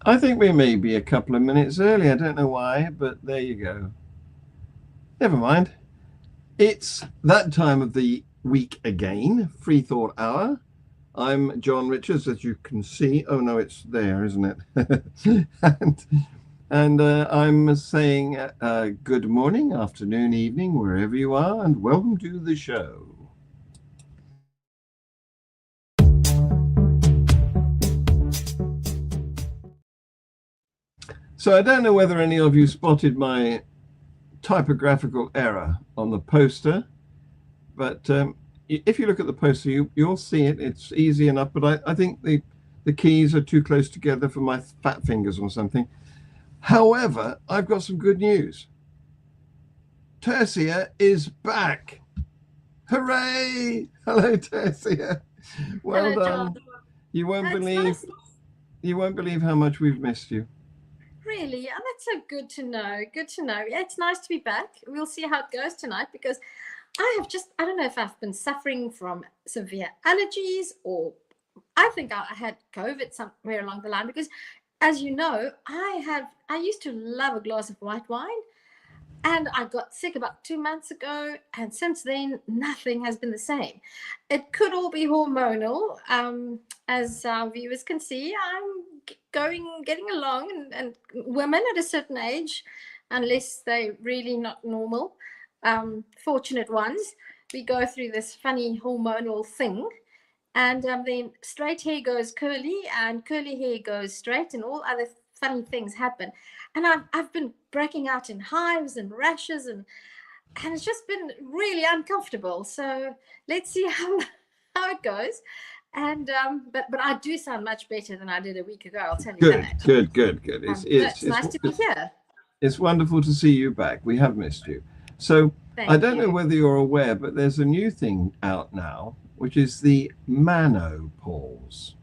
I think we may be a couple of minutes early. I don't know why, but there you go. Never mind. It's that time of the week again, Freethought Hour. I'm John Richards, as you can see. Oh no, it's there, isn't it? and I'm saying good morning, afternoon, evening, wherever you are, and welcome to the show. So I don't know whether any of you spotted my typographical error on the poster, but if you look at the poster, you'll see it. It's easy enough, but I think the keys are too close together for my fat fingers or something. However, I've got some good news. Tercia is back. Hooray! Hello, Tercia. Well Hello, done. John. You won't That's believe nice. you won't believe how much we've missed you. Really, yeah, that's so good to know. Good to know. Yeah, it's nice to be back. We'll see how it goes tonight because I don't know if I've been suffering from severe allergies or I think I had COVID somewhere along the line because, as you know, I used to love a glass of white wine. And I got sick about 2 months ago, and since then, nothing has been the same. It could all be hormonal. As our viewers can see, getting along, and women at a certain age, unless they're really not normal, fortunate ones, we go through this funny hormonal thing. And then straight hair goes curly, and curly hair goes straight, and all other funny things happen. And I've been breaking out in hives and rashes, and it's just been really uncomfortable. So let's see how it goes. And but I do sound much better than I did a week ago. I'll tell you Good, that. good, good, good. It's nice to be here. It's wonderful to see you back. We have missed you. So I Thank don't know you. whether you're aware, but there's a new thing out now, which is the manopause.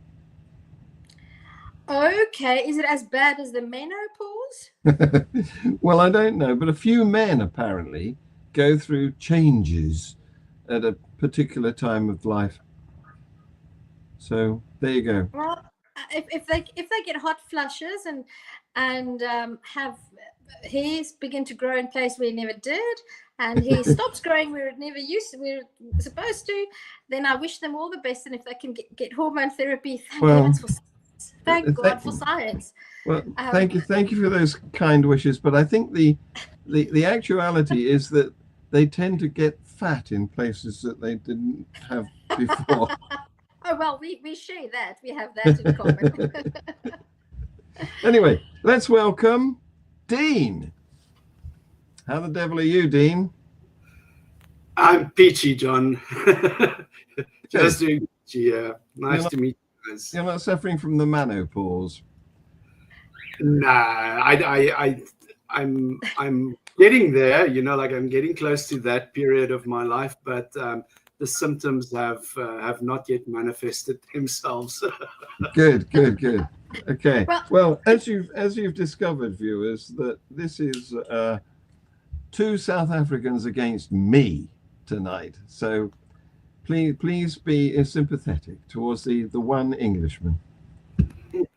Okay, is it as bad as the menopause? Well, I don't know, but a few men apparently go through changes at a particular time of life. So there you go. Well, if they get hot flushes and have hairs begin to grow in place where it never did, and hair stops growing where it never used to, where it was supposed to, then I wish them all the best. And if they can get hormone therapy, thank Well, heavens for science. Thank th- God for science. well, Um, thank you for those kind wishes. But I think the actuality is that they tend to get fat in places that they didn't have before. oh well, we share that. We have that in common. Anyway, let's welcome Dean. How the devil are you, Dean? I'm peachy, John. Good. Just doing peachy. Yeah, You're nice not to meet you guys. you're not suffering from the menopause. Nah, I'm getting there. You know, like I'm getting close to that period of my life, but the symptoms have not yet manifested themselves. Good, good, good. Okay. well, Well, it, as you've discovered, viewers, that this is two South Africans against me tonight. So please be sympathetic towards the one Englishman.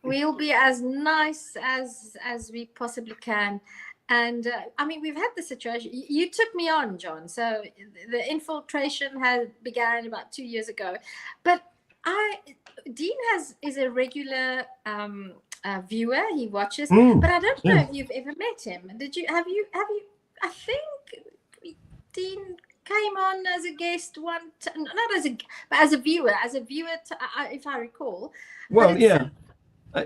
we'll be as nice as we possibly can. And I mean, we've had the situation. You took me on, John. So the infiltration had began about 2 years ago, but I Dean is a regular viewer. He watches, Mm, but I don't know yes. if you've ever met him. Did you? Have you? I think Dean came on as a guest not as a but as a viewer, if I recall. But Well, it's yeah. uh,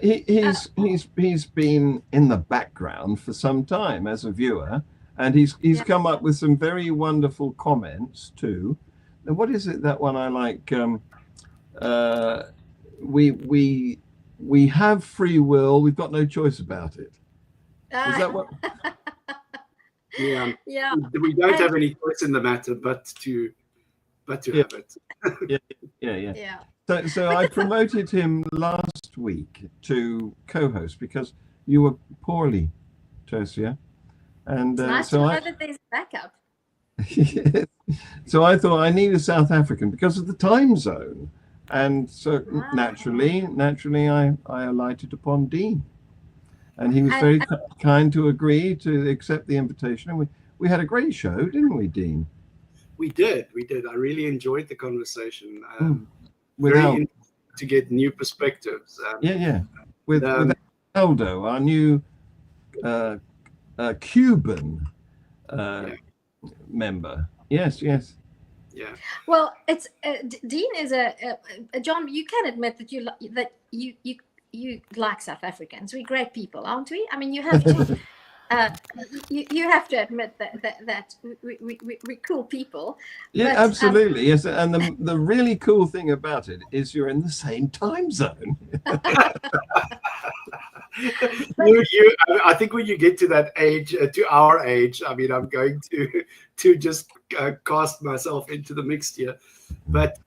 He's been in the background for some time as a viewer, and he's yeah. come up with some very wonderful comments too. Now, what is it that one I like? Uh, we we we have free will. We've got no choice about it. Is Uh, that what? Yeah, yeah, we don't and have any choice in the matter, but to Yeah, have it. yeah, yeah, yeah. yeah. So But I the th- promoted him last week to co-host because you were poorly, Tercia, and it's nice to know that there's backup. so I thought I need a South African because of the time zone, and so Ah, naturally I alighted upon Dean. and he was very kind to agree to accept the invitation. And we had a great show, didn't we, Dean? We did. I really enjoyed the conversation. Without Very to get new perspectives. With Aldo, our new Cuban member. Yes. Yeah. Well, it's Dean is a John. You can admit that you like South Africans. We're great people, aren't we? I mean, you have to. You have to admit that we're cool people. Yeah, but, absolutely. Yes, and the really cool thing about it is you're in the same time zone. I think when you get to that age, to our age, I mean, I'm going to just cast myself into the mix here. But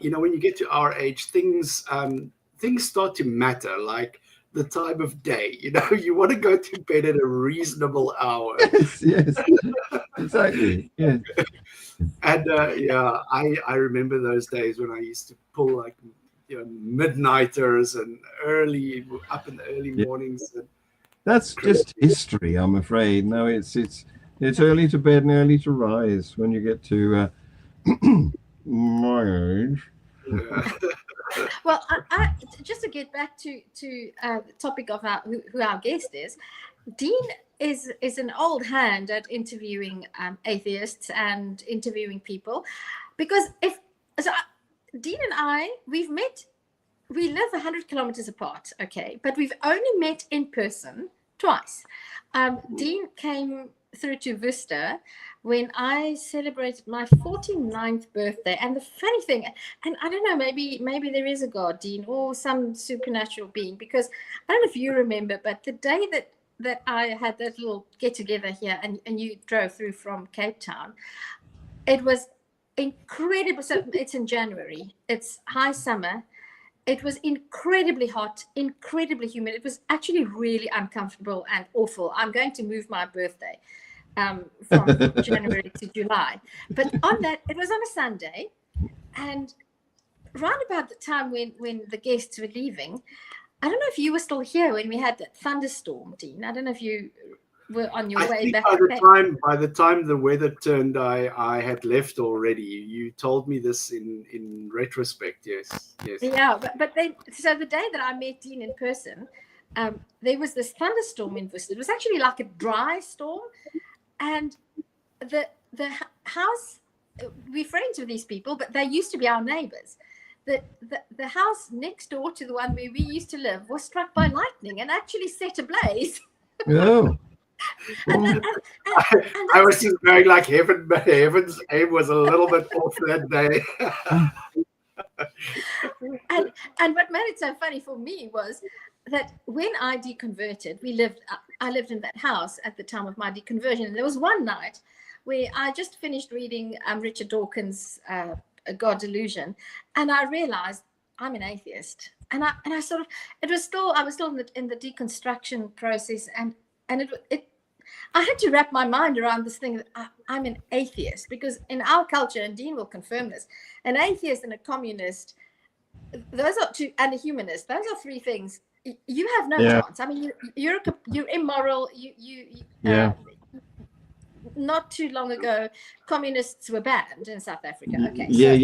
when you get to our age, things start to matter, like the time of day. You want to go to bed at a reasonable hour. Yes, exactly. Yeah. And I remember those days when I used to pull like midnighters and up in the early mornings. And that's just history, I'm afraid. No, it's early to bed and early to rise when you get to my age. Well, I just to get back to the topic of who our guest is, Dean is an old hand at interviewing atheists and interviewing people, because Dean and I, we live 100 kilometers apart, okay, but we've only met in person twice. Dean came through to Worcester when I celebrated my 49th birthday. And the funny thing, and I don't know, maybe there is a God, Dean, or some supernatural being, because I don't know if you remember, but the day that I had that little get together here and you drove through from Cape Town, it was incredible. So it's in January, it's high summer. It was incredibly hot, incredibly humid. It was actually really uncomfortable and awful. I'm going to move my birthday from January to July. But on that, it was on a Sunday. And right about the time when the guests were leaving, I don't know if you were still here when we had that thunderstorm, Dean. I don't know if you were on your way back. By the time the weather turned, I had left already. You told me this in retrospect. Yes. Yeah, but then, so the day that I met Dean in person, there was this thunderstorm in Worcester. It was actually like a dry storm, and the house. We're friends with these people, but they used to be our neighbors. The house next door to the one where we used to live was struck by lightning and actually set ablaze. Oh. I was just going like heaven's aim was a little bit off that day. and what made it so funny for me was that when I deconverted, I lived in that house at the time of my deconversion. And there was one night where I just finished reading Richard Dawkins' God Delusion, and I realized I'm an atheist. And I sort of, I was still in the deconstruction process, and I had to wrap my mind around this thing that I'm an atheist, because in our culture, and Dean will confirm this, an atheist and a communist, those are two, and a humanist, those are three things. You have no chance. I mean, you're immoral. Not too long ago, communists were banned in South Africa. Okay. Yeah.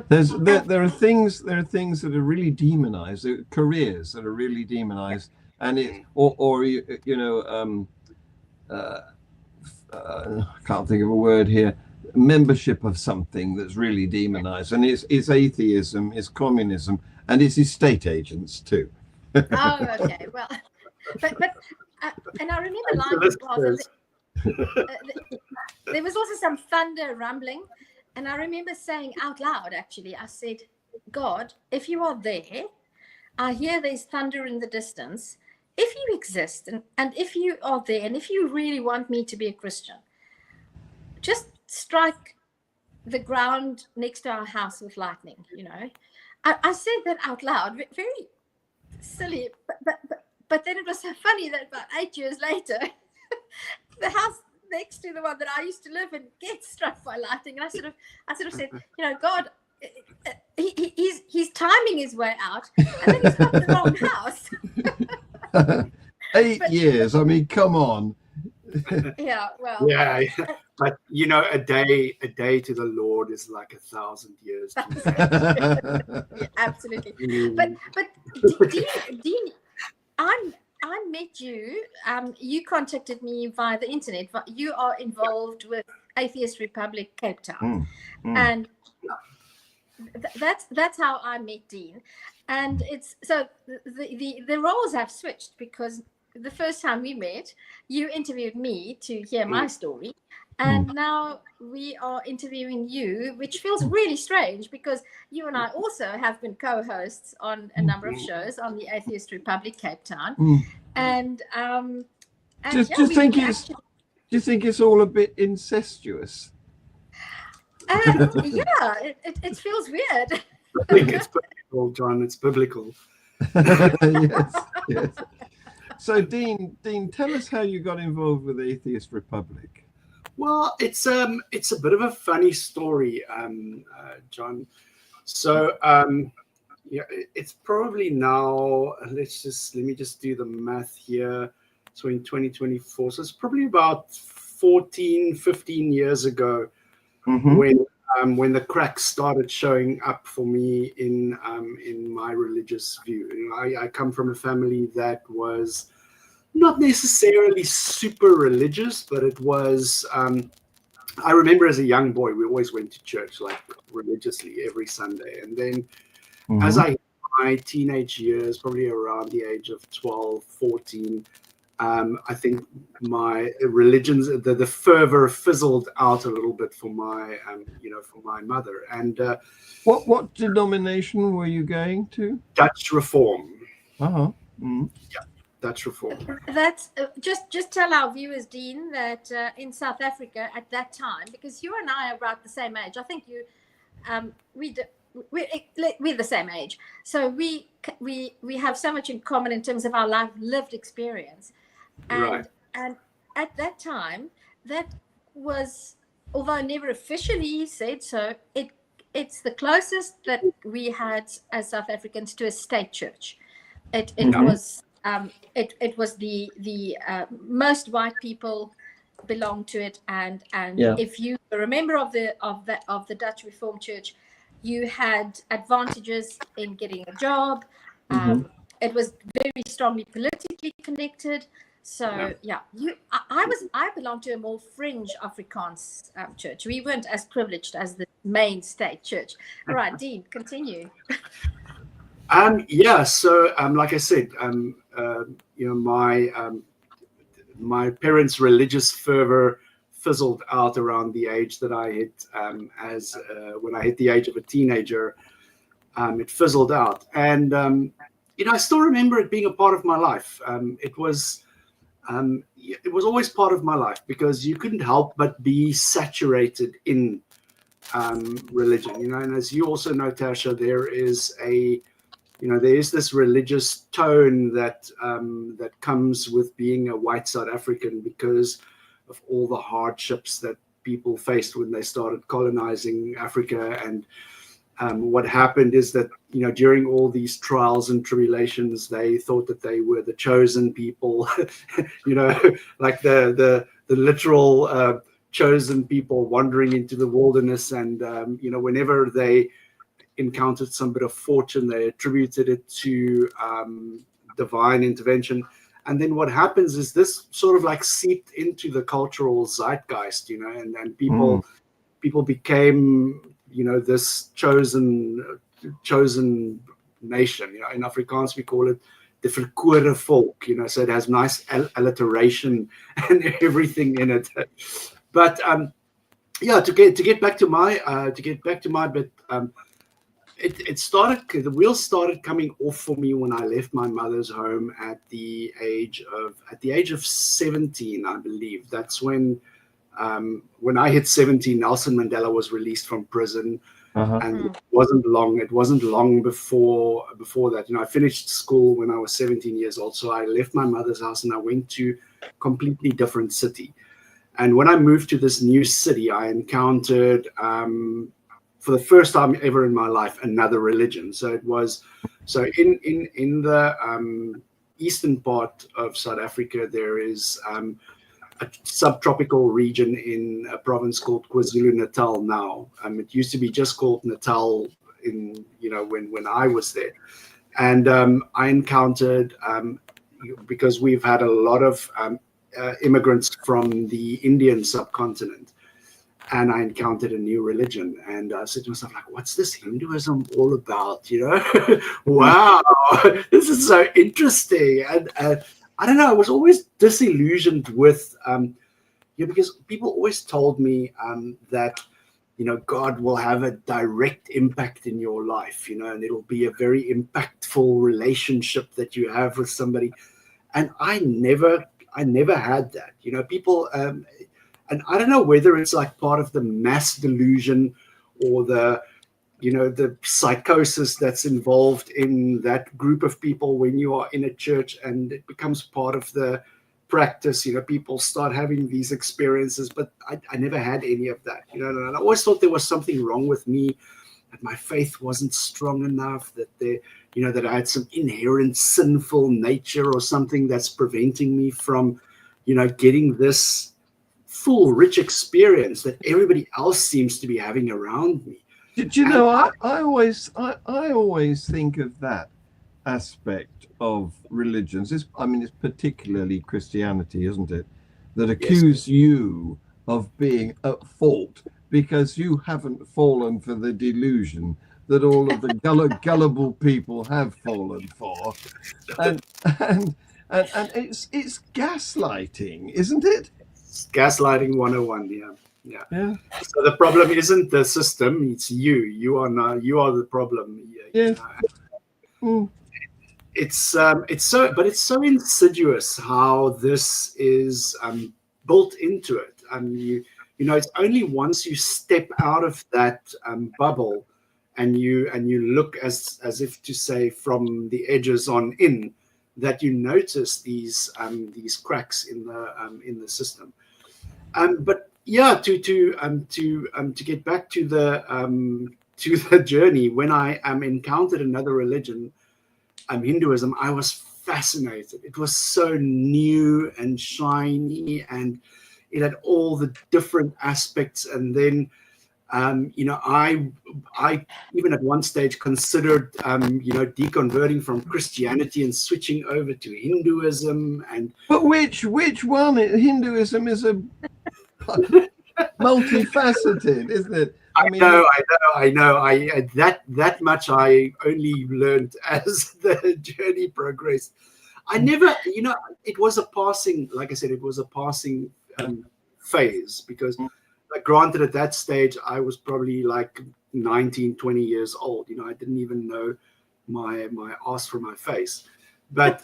There are things that are really demonized. Careers that are really demonized, and I can't think of a word here. Membership of something that's really demonized, and it's atheism, it's communism, and it's estate agents too. Oh, okay. Well, but and I remember lying. There was also some thunder rumbling, and I remember saying out loud, actually, I said, God, if you are there, I hear there's thunder in the distance. If you exist, and if you are there, and if you really want me to be a Christian, just strike the ground next to our house with lightning. I said that out loud, very silly, but then it was so funny that about 8 years later, the house next to the one that I used to live in gets struck by lightning, and I sort of said, God, he's timing his way out, and then he's got the wrong house. 8 years. I mean, come on. Yeah, well, Yeah, but you know, a day to the Lord is like 1,000 years. yeah, absolutely. But Dean, I met you. You contacted me via the internet. But you are involved with Atheist Republic Cape Town, and that's how I met Dean. And it's so the roles have switched, because the first time we met, you interviewed me to hear my story, and now we are interviewing you, which feels really strange, because you and I also have been co-hosts on a number of shows on the Atheist Republic Cape Town, and Do you think it's all a bit incestuous? Yeah, it feels weird. I think it's biblical, John. It's biblical. Yes. So, Dean, tell us how you got involved with Atheist Republic. Well, it's a bit of a funny story, John. So, yeah, it's probably now. Let me just do the math here. So in 2024, so it's probably about 14, 15 years ago. When the cracks started showing up for me in my religious view. You know, I come from a family that was not necessarily super religious, but it was. I remember as a young boy, we always went to church like religiously every Sunday, and then as I hit my teenage years, probably around the age of 12, 14. I think my religions, the fervor fizzled out a little bit for my, for my mother. And what denomination were you going to? Dutch Reform. Yeah, Dutch Reform. That's just tell our viewers, Dean, that in South Africa at that time, because you and I are about the same age. I think we're the same age, so we have so much in common in terms of our lived experience. And at that time, that was, although never officially said so, it's the closest that we had as South Africans to a state church. It was the most white people belonged to it, and if you were a member of the Dutch Reformed Church, you had advantages in getting a job. It was very strongly politically connected. So I belonged to a more fringe Afrikaans church. We weren't as privileged as the main state church. All right, Dean, continue. So like I said, my parents' religious fervor fizzled out around the age that I hit. When I hit the age of a teenager, it fizzled out, and I still remember it being a part of my life. It was always part of my life, because you couldn't help but be saturated in religion, and as you also know, Tasha, there is this religious tone that comes with being a white South African, because of all the hardships that people faced when they started colonizing Africa. And what happened is that, during all these trials and tribulations, they thought that they were the chosen people, like the literal chosen people wandering into the wilderness. And, whenever they encountered some bit of fortune, they attributed it to divine intervention. And then what happens is this sort of like seeped into the cultural zeitgeist, and people became, this chosen nation. In Afrikaans we call it the verkore volk, so it has nice alliteration and everything in it. But to get back to my bit, the wheels started coming off for me when I left my mother's home at the age of 17, I believe. That's when I hit 17, Nelson Mandela was released from prison, and it wasn't long before that. I finished school when I was 17 years old, so I left my mother's house and I went to a completely different city. And when I moved to this new city, I encountered, for the first time ever in my life, another religion. So it was, in the eastern part of South Africa, there is a subtropical region in a province called KwaZulu-Natal now. It used to be just called Natal in, when I was there. And I encountered, because we've had a lot of immigrants from the Indian subcontinent, and I encountered a new religion. And I said to myself, like, what's this Hinduism all about? Wow, this is so interesting. And I don't know, I was always disillusioned with, because people always told me that, God will have a direct impact in your life, and it'll be a very impactful relationship that you have with somebody. And I never had that, people, and I don't know whether it's like part of the mass delusion or the psychosis that's involved in that group of people when you are in a church and it becomes part of the practice. People start having these experiences, but I never had any of that. And I always thought there was something wrong with me, that my faith wasn't strong enough, that that I had some inherent sinful nature or something that's preventing me from, getting this full, rich experience that everybody else seems to be having around me. Did you know? I always think of that aspect of religions. It's particularly Christianity, isn't it? That accuse you of being at fault because you haven't fallen for the delusion that all of the gullible people have fallen for, and it's gaslighting, isn't it? It's gaslighting 101. Yeah. So the problem isn't the system; it's you. You are the problem. Yeah. It's so insidious how this is built into it. It's only once you step out of that bubble and you look as if to say from the edges on in, that you notice these cracks in the system. But yeah, to get back to the journey, when I encountered another religion, Hinduism, I was fascinated. It was so new and shiny, and it had all the different aspects. And then, I even at one stage considered, deconverting from Christianity and switching over to Hinduism. But which one? Hinduism is a multifaceted, isn't it? I know. That much I only learned as the journey progressed. I never, it was a passing, like I said, it was a passing phase, because, granted, at that stage, I was probably like 19, 20 years old. I didn't even know my ass from my face. But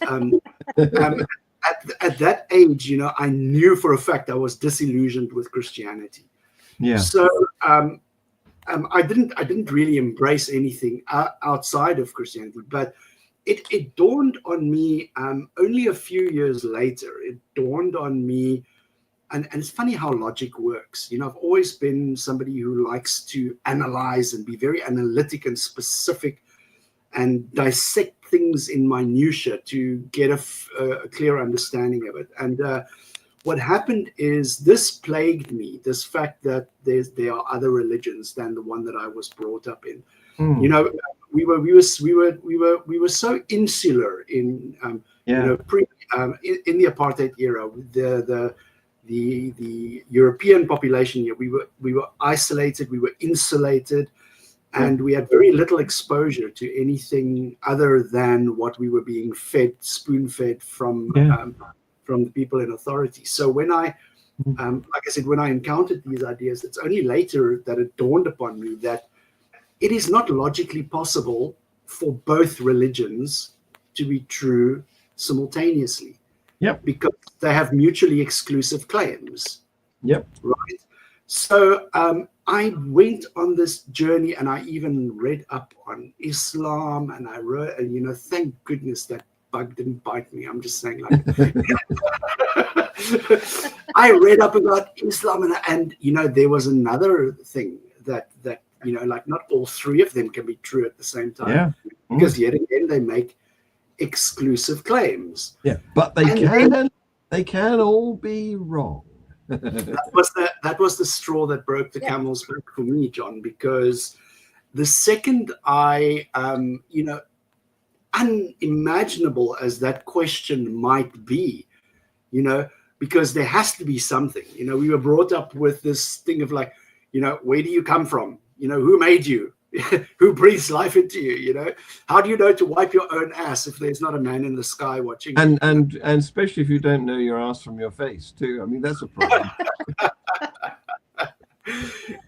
at that age, I knew for a fact I was disillusioned with Christianity. Yeah. So, I didn't really embrace anything outside of Christianity, but it dawned on me only a few years later. It dawned on me, and it's funny how logic works. I've always been somebody who likes to analyze and be very analytic and specific and dissect things in minutia to get a clear understanding of it. And what happened is this plagued me, this fact that there are other religions than the one that I was brought up in. We were so insular in in the apartheid era. The European population here, we were isolated, we were insulated, and we had very little exposure to anything other than what we were being fed, spoon-fed from the people in authority. So when like I said, when I encountered these ideas, it's only later that it dawned upon me that it is not logically possible for both religions to be true simultaneously. Yep. Because they have mutually exclusive claims. Yep. Right. So I went on this journey, and I even read up on Islam, and I wrote, thank goodness that bug didn't bite me. I'm just saying, like, I read up about Islam, and there was another thing that like not all three of them can be true at the same time. Yeah. Because yet again, they make exclusive claims. Yeah, but they can all be wrong. That was the straw that broke the camel's back for me, John, because the second unimaginable as that question might be, because there has to be something. We were brought up with this thing of like, where do you come from? Who made you? Who breathes life into you? How do you know to wipe your own ass if there's not a man in the sky watching? And especially if you don't know your ass from your face too. I mean, that's a problem.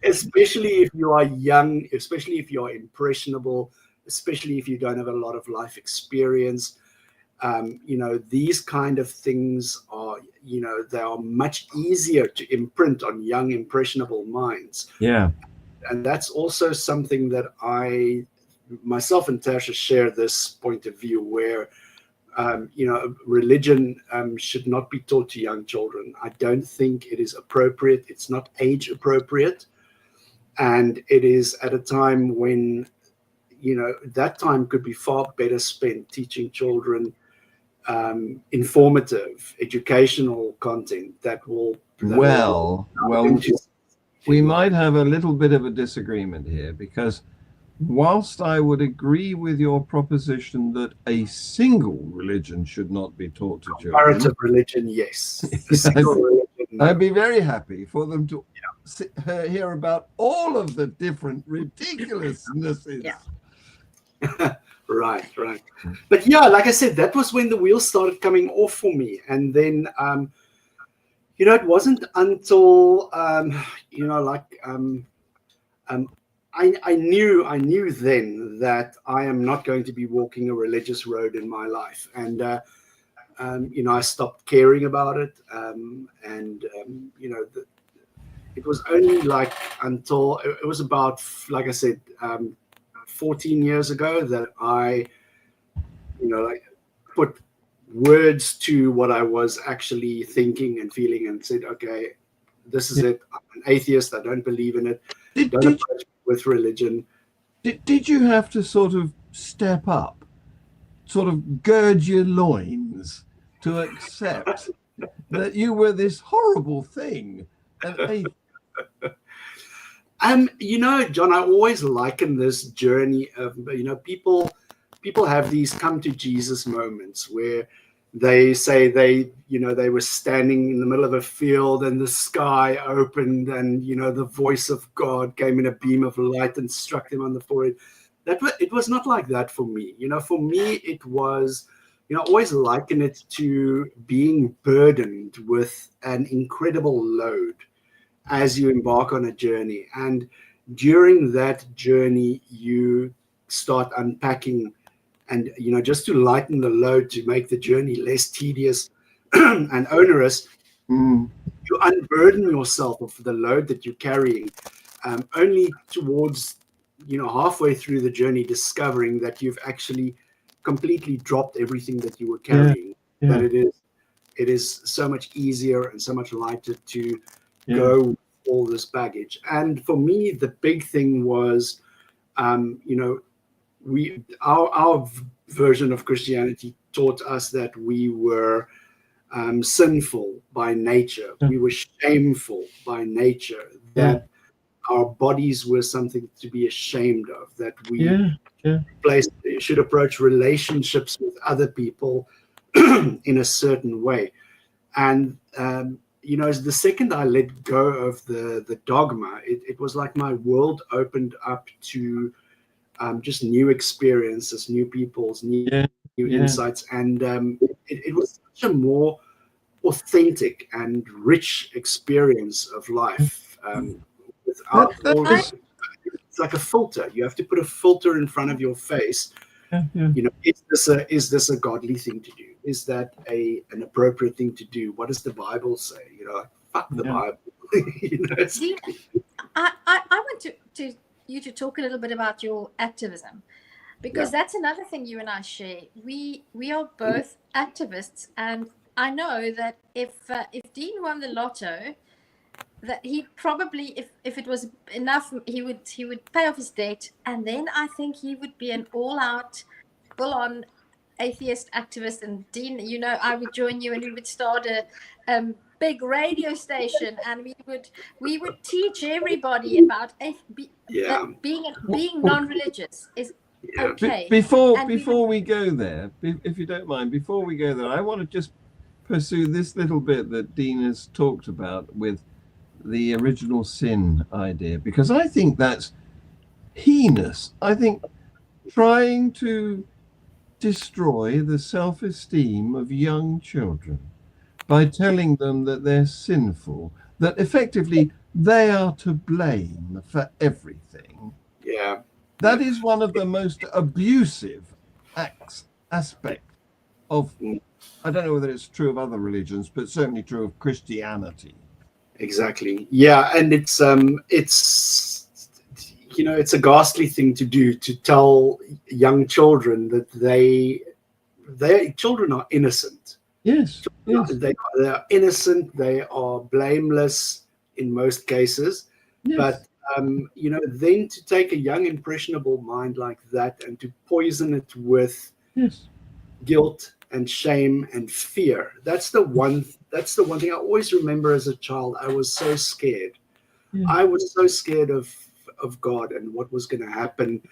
Especially if you are young, especially if you are impressionable, especially if you don't have a lot of life experience. These kind of things are, they are much easier to imprint on young, impressionable minds. Yeah. And that's also something that myself and Tasha share this point of view where, religion should not be taught to young children. I don't think it is appropriate. It's not age appropriate. And it is at a time when, that time could be far better spent teaching children informative, educational content that will. We might have a little bit of a disagreement here, because whilst I would agree with your proposition that a single religion should not be taught to children, comparative religion, yes. A single religion, no. I'd be very happy for them to hear about all of the different ridiculously. Yeah. Right. But yeah, like I said, that was when the wheels started coming off for me. And then, it wasn't until, I knew then that I am not going to be walking a religious road in my life. And, I stopped caring about it. It was only like until it was about, like I said, 14 years ago that I, put words to what I was actually thinking and feeling and said, okay, this is it. I'm an atheist. I don't believe in it. Don't approach me with religion. Did you have to sort of step up, sort of gird your loins to accept that you were this horrible thing? John, I always liken this journey of, people have these come to Jesus moments where they say they were standing in the middle of a field and the sky opened and, the voice of God came in a beam of light and struck them on the forehead. It was not like that for me. For me, it was, I always liken it to being burdened with an incredible load as you embark on a journey. And during that journey, you start unpacking and, just to lighten the load, to make the journey less tedious and onerous, you unburden yourself of the load that you're carrying, only towards, halfway through the journey, discovering that you've actually completely dropped everything that you were carrying, that it is so much easier and so much lighter to go with all this baggage. And for me, the big thing was, our version of Christianity taught us that we were sinful by nature. We were shameful by nature, that our bodies were something to be ashamed of, that we should approach relationships with other people in a certain way. And the second I let go of the dogma, it was like my world opened up to just new experiences, new people's, new insights. And it was such a more authentic and rich experience of life. Without all this, it's like a filter. You have to put a filter in front of your face. Is this a godly thing to do? Is that an appropriate thing to do? What does the Bible say? Fuck the Bible. I want you to talk a little bit about your activism, because that's another thing you and I share. We are both activists, and I know that if Dean won the lotto, that he probably, if it was enough, he would pay off his debt, and then I think he would be an all-out, full-on atheist activist, and Dean, you know, I would join you and we would start a big radio station, and we would teach everybody about being non-religious is okay. Before we go there, if you don't mind, before we go there, I want to just pursue this little bit that Dean has talked about with the original sin idea, because I think that's heinous. I think trying to destroy the self-esteem of young children by telling them that they're sinful, that effectively they are to blame for everything. Yeah. That is one of the most abusive aspects of, I don't know whether it's true of other religions, but certainly true of Christianity. Exactly. Yeah, and it's you know, it's a ghastly thing to do, to tell young children that their children are innocent. Yes. They are innocent. They are blameless in most cases. Yes. But you know, then to take a young impressionable mind like that and to poison it with guilt and shame and fear, that's the one thing I always remember as a child. I was so scared. I was so scared of God and what was going to happen,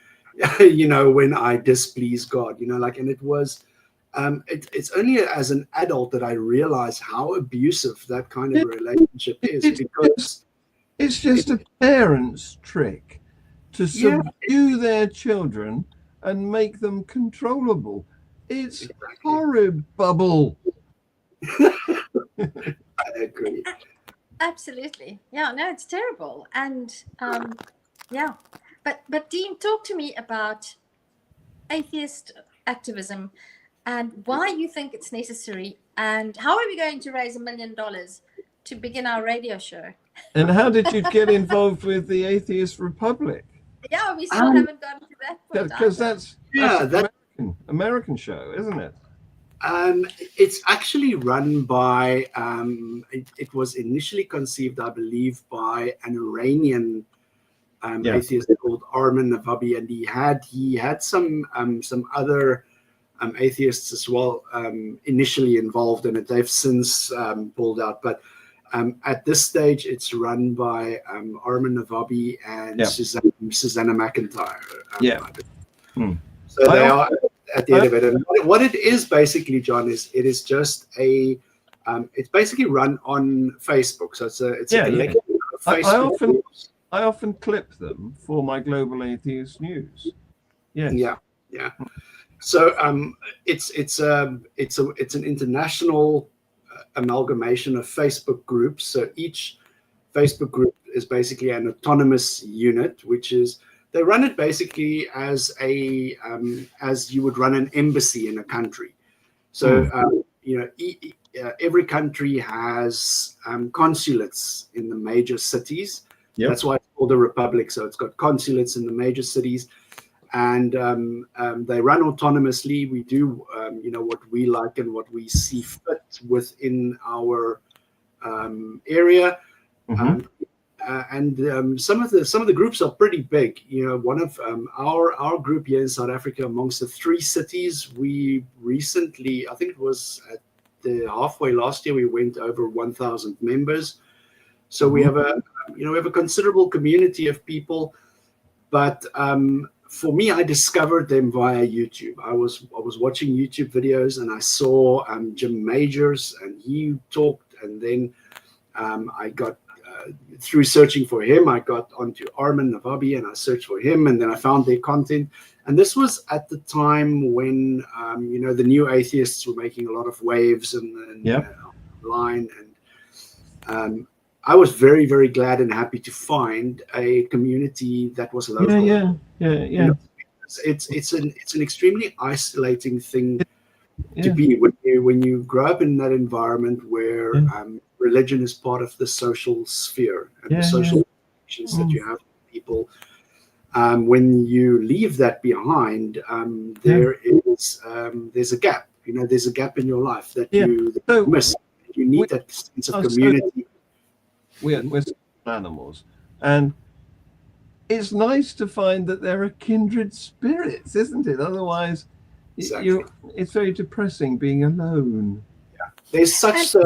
you know, when I displease God, you know, like, and it was it's only as an adult that I realized how abusive that kind of relationship is, because it's just a parent's trick to subdue their children and make them controllable. It's horrible. I agree. Absolutely. Yeah, no, it's terrible. And yeah, but Dean, talk to me about atheist activism and why you think it's necessary, and how are we going to raise $1 million to begin our radio show? And how did you get involved with the Atheist Republic? Yeah, we still haven't gotten to that point. Because that's an American show, isn't it? It's actually run by, it was initially conceived, I believe, by an Iranian atheist called Armin Navabi, and he had some other atheists as well initially involved in it. They've since pulled out, but at this stage, it's run by Armin Navabi and Susanna McIntyre. So they are at the end of it. And what it is basically, John, is it is just it's basically run on Facebook. So it's a collection of Facebook. I often clip them for my Global Atheist News. Yeah. So it's an international amalgamation of Facebook groups. So each Facebook group is basically an autonomous unit, which is, they run it basically as as you would run an embassy in a country. So you know, every country has consulates in the major cities. That's why it's called a republic. So it's got consulates in the major cities, and they run autonomously. We do you know, what we like and what we see fit within our area. And some of the groups are pretty big. You know, one of our group here in South Africa, amongst the 3 cities, we recently, I think it was at the halfway last year, we went over 1,000 members. So we have a considerable community of people. But for me, I discovered them via YouTube. I was watching YouTube videos, and I saw Jim Majors, and he talked, and then I got through searching for him, I got onto Armin Navabi, and I searched for him, and then I found their content. And this was at the time when you know, the new atheists were making a lot of waves and online, and I was very, very glad and happy to find a community that was local. You know, it's an extremely isolating thing to be when you grow up in that environment where religion is part of the social sphere and the social connections that you have with people. When you leave that behind, there's a gap. You know, there's a gap in your life that you miss. You need that sense of community. We're animals, and it's nice to find that there are kindred spirits, isn't it? Otherwise, Exactly. It's very depressing being alone. There's such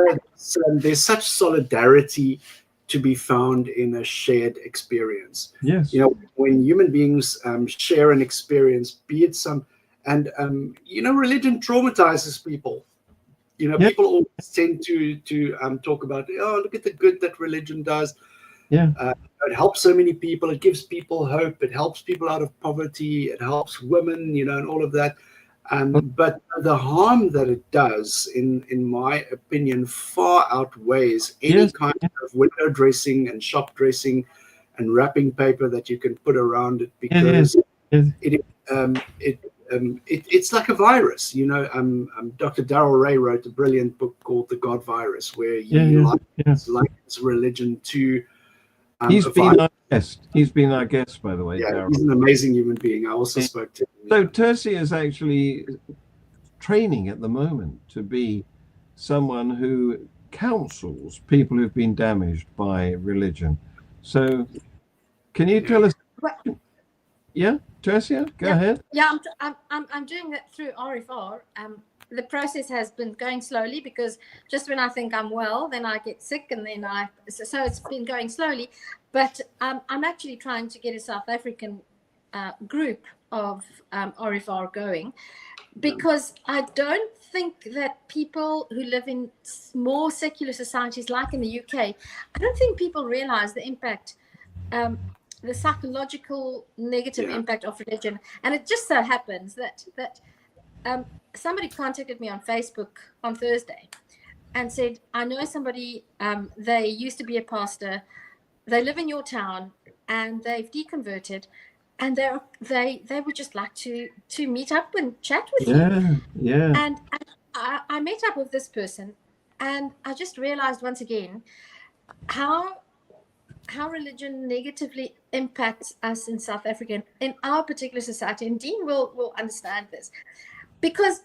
solidarity to be found in a shared experience. Yes. When human beings share an experience, be it religion traumatizes people. People always tend to talk about, oh, look at the good that religion does. Yeah. It helps so many people. It gives people hope. It helps people out of poverty. It helps women, and all of that. But the harm that it does, in my opinion, far outweighs any kind of window dressing and shop dressing and wrapping paper that you can put around it, because it's like a virus. Dr. Darrell Ray wrote a brilliant book called The God Virus, where he likens religion to He's been our guest. He's been our guest, by the way. Yeah, Darrell. he's an amazing human being. I also spoke to him. So Tercia is actually training at the moment to be someone who counsels people who've been damaged by religion. So can you tell us? Yeah, Tercia, go ahead. Yeah, I'm doing that through RFR. The process has been going slowly, because just when I think I'm well, then I get sick, and then so it's been going slowly. But I'm actually trying to get a South African group of RFR going, because I don't think that people who live in more secular societies like in the UK, I don't think people realize the impact, the psychological negative impact of religion. And it just so happens that somebody contacted me on Facebook on Thursday and said, I know somebody, they used to be a pastor, they live in your town, and they've deconverted, and they would just like to meet up and chat with you. Yeah. And I met up with this person, and I just realized once again how religion negatively impacts us in South Africa, in our particular society. And Dean will understand this, because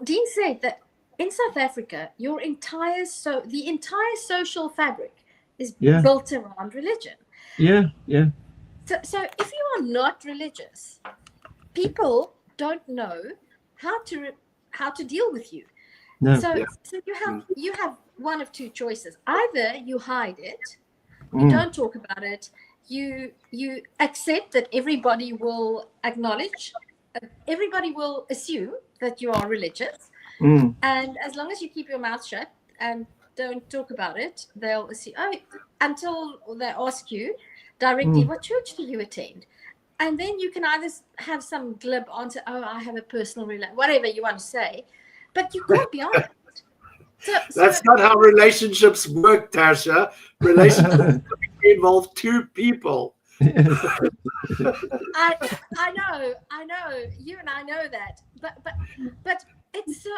Dean said that in South Africa, the entire social fabric is built around religion. Yeah. So if you are not religious, people don't know how to deal with you. No. So you have one of two choices. Either you hide it, you don't talk about it, you accept that everybody will acknowledge, everybody will assume that you are religious, and as long as you keep your mouth shut and don't talk about it, they'll assume, until they ask you directly, what church do you attend? And then you can either have some glib answer, I have a personal relationship, whatever you want to say, but you can't be honest. That's not how relationships work, Tasha. Relationships involve two people. I know. You and I know that. But it's so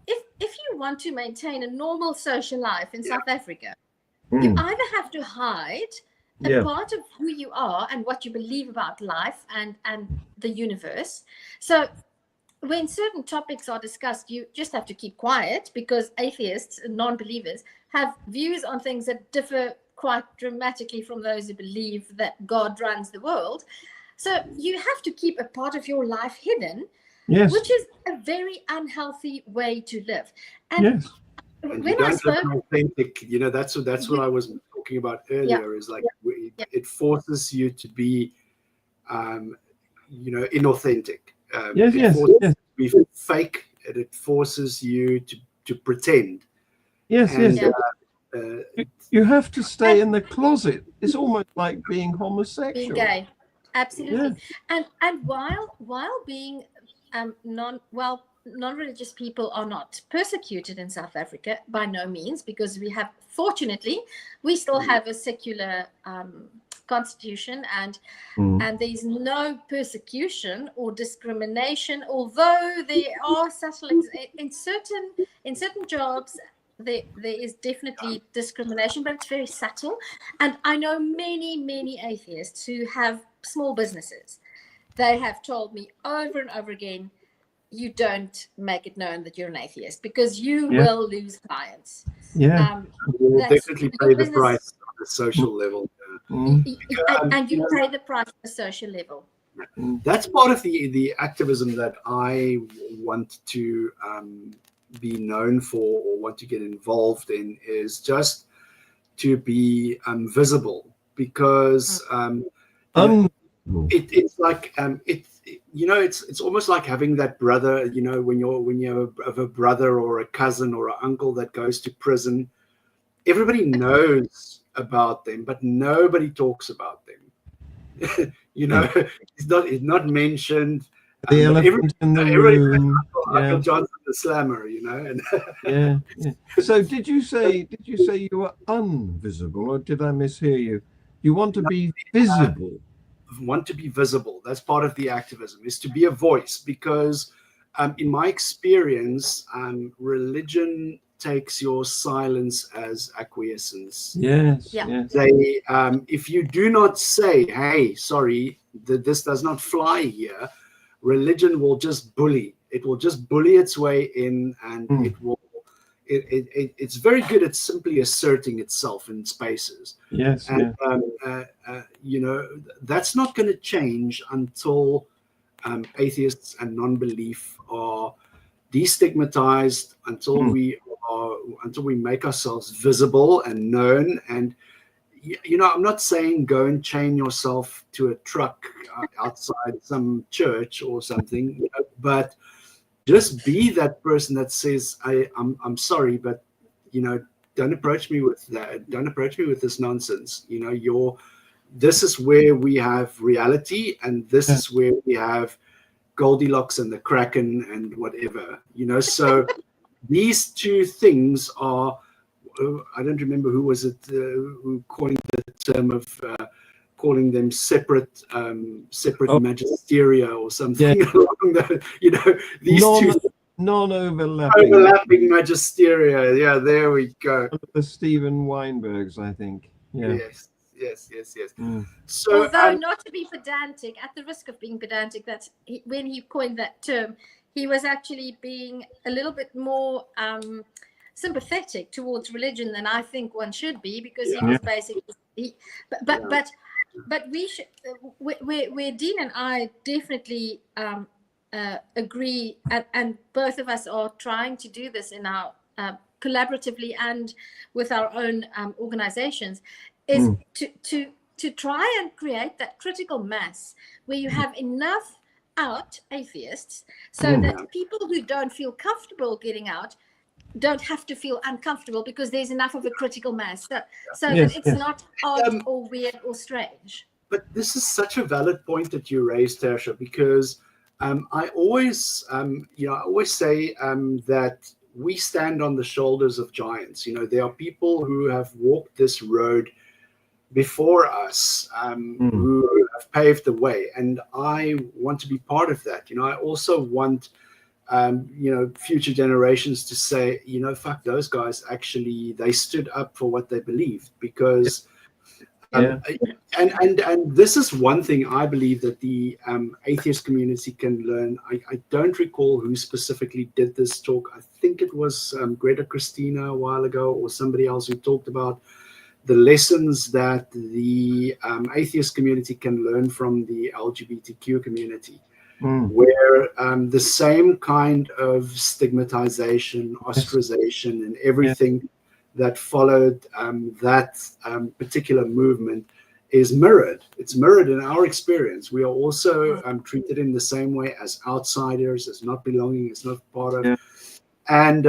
if you want to maintain a normal social life in South Africa, you either have to hide a part of who you are and what you believe about life and the universe. So when certain topics are discussed, you just have to keep quiet, because atheists and non-believers have views on things that differ quite dramatically from those who believe that God runs the world. So you have to keep a part of your life hidden, which is a very unhealthy way to live. And when you don't live authentic, that's what I was talking about earlier. Is like it forces you to be, inauthentic. It forces you to be fake, and it forces you to pretend. You have to stay in the closet. It's almost like being homosexual. Being gay, absolutely. And while being non-religious people are not persecuted in South Africa, by no means, because fortunately we still have a secular constitution, and there's no persecution or discrimination, although there are subtle in certain jobs. There is definitely discrimination, but it's very subtle. And I know many atheists who have small businesses. They have told me over and over again, you don't make it known that you're an atheist, because you will lose clients. You will definitely pay the price on the social level. And you pay the price on the social level. That's part of the activism that I want to be known for or want to get involved in, is just to be visible, because it's like it's almost like having that brother, when you have a brother or a cousin or an uncle that goes to prison. Everybody knows about them, but nobody talks about them. It's not mentioned. The elephant in the room. Uncle Johnson the Slammer, And yeah. So did you say you were invisible, or did I mishear you? You want to be visible. Want to be visible. That's part of the activism, is to be a voice, because in my experience, religion takes your silence as acquiescence. Yes. They, if you do not say, "Hey, sorry, this does not fly here," religion will just bully. It will just bully its way in, and it will. It's very good at simply asserting itself in spaces. Yes. And that's not going to change until atheists and non-belief are destigmatized, until we make ourselves visible and known. And I'm not saying go and chain yourself to a truck outside some church or something, but just be that person that says, I'm sorry, but don't approach me with that. Don't approach me with this nonsense. This is where we have reality, and this is where we have Goldilocks and the Kraken and whatever. So these two things are. I don't remember who was it who coined the term of calling them separate magisteria or something along the, these two overlapping magisteria. Yeah, there we go. The Stephen Weinbergs, I think. Yeah. Yes. So, although not to be pedantic, at the risk of being pedantic, when he coined that term, he was actually being a little bit more sympathetic towards religion than I think one should be, because he was basically. But we should. Where Dean and I definitely agree, and both of us are trying to do this in our collaboratively and with our own organizations, is to try and create that critical mass where you have enough out atheists so that people who don't feel comfortable getting out don't have to feel uncomfortable, because there's enough of a critical mass that it's not odd or weird or strange. But this is such a valid point that you raised, Tersha, because I always say that we stand on the shoulders of giants. There are people who have walked this road before us, who have paved the way, and I want to be part of that. I also want future generations to say, fuck those guys. Actually, they stood up for what they believed, because and this is one thing I believe that the atheist community can learn. I don't recall who specifically did this talk. I think it was Greta Christina a while ago, or somebody else, who talked about the lessons that the atheist community can learn from the LGBTQ community, where the same kind of stigmatization, ostracization, and everything that followed that particular movement is mirrored. It's mirrored in our experience. We are also treated in the same way as outsiders, as not belonging, as not part of. And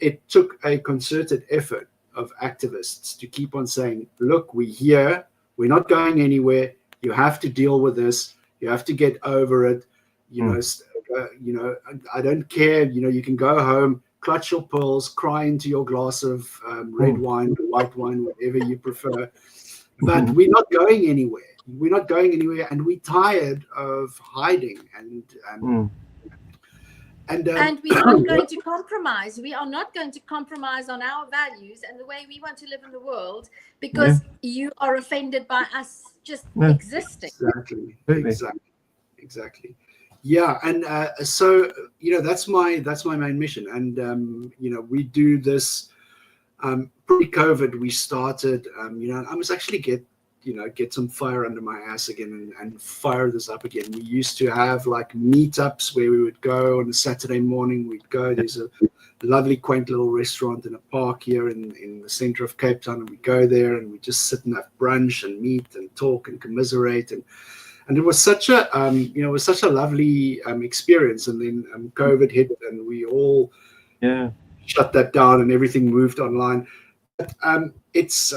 it took a concerted effort of activists to keep on saying, look, we're here, we're not going anywhere, you have to deal with this, you have to get over it, I don't care, you can go home, clutch your pearls, cry into your glass of red wine, white wine, whatever you prefer, but we're not going anywhere. And we're tired of hiding and we're not going to compromise. We are not going to compromise on our values and the way we want to live in the world, because you are offended by us just existing. Exactly. Yeah, and so that's my main mission, and we do this pre-COVID. We started, I must actually get get some fire under my ass again and fire this up again. We used to have like meetups where we would go on a Saturday morning. We'd go. There's a lovely, quaint little restaurant in a park here in the center of Cape Town, and we go there and we just sit and have brunch and meet and talk and commiserate, and it was such a lovely experience. And then COVID hit, and we all shut that down, and everything moved online. But it's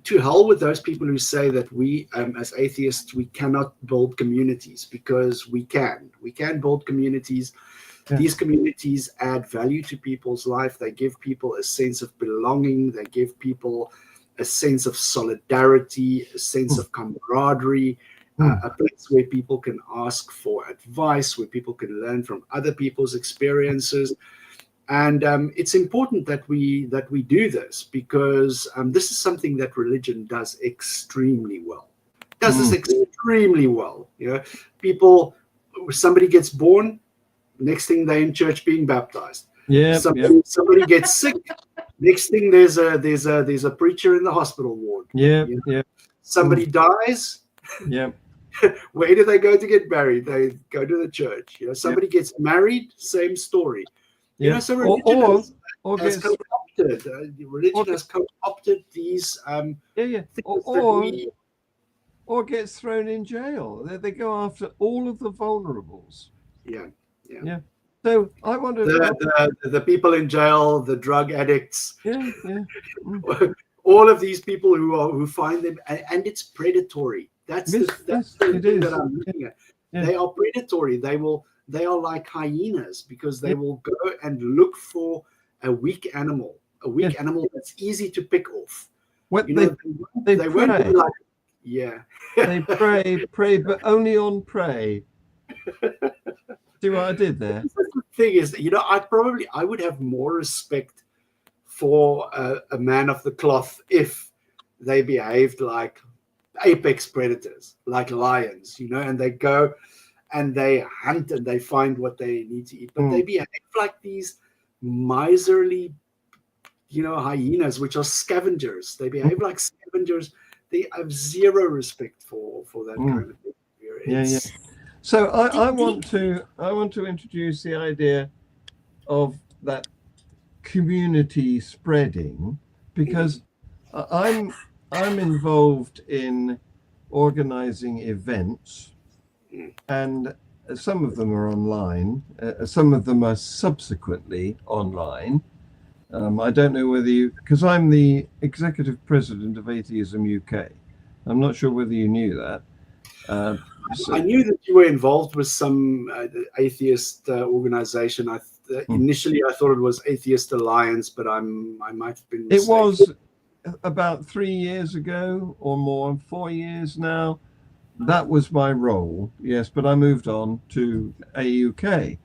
to hell with those people who say that we as atheists we cannot build communities, because we can build communities. These communities add value to people's life. They give people a sense of belonging. They give people a sense of solidarity, a sense of camaraderie, a place where people can ask for advice, where people can learn from other people's experiences. And it's important that we do this, because this is something that religion does extremely well. It does this extremely well. Somebody gets born, next thing they're in church being baptized. Somebody gets sick. Next thing there's a preacher in the hospital ward. Somebody dies. Where do they go to get married? They go to the church. Somebody gets married. Same story. So religion has co-opted. Religion has co-opted these. Or gets thrown in jail. They go after all of the vulnerables. Yeah. So I wonder the people in jail, the drug addicts, all of these people who find them, and it's predatory. That's the thing that I'm looking at. They are predatory. They are like hyenas, because they will go and look for a weak animal that's easy to pick off. They won't be like, they prey, but only on prey. See what I did there? The thing is, I would have more respect for a man of the cloth if they behaved like apex predators, like lions, and they go and they hunt and they find what they need to eat. But they behave like these miserly, hyenas, which are scavengers. They behave like scavengers. They have zero respect for that kind of behavior. So I want to introduce the idea of that community spreading, because I'm involved in organizing events, and some of them are online, some of them are subsequently online. I don't know whether because I'm the executive president of Atheism UK. I'm not sure whether you knew that. I knew that you were involved with some atheist organization. Initially, I thought it was Atheist Alliance, but I might have been mistaken. It was about 3 years ago or more, 4 years now. That was my role, yes, but I moved on to AUK.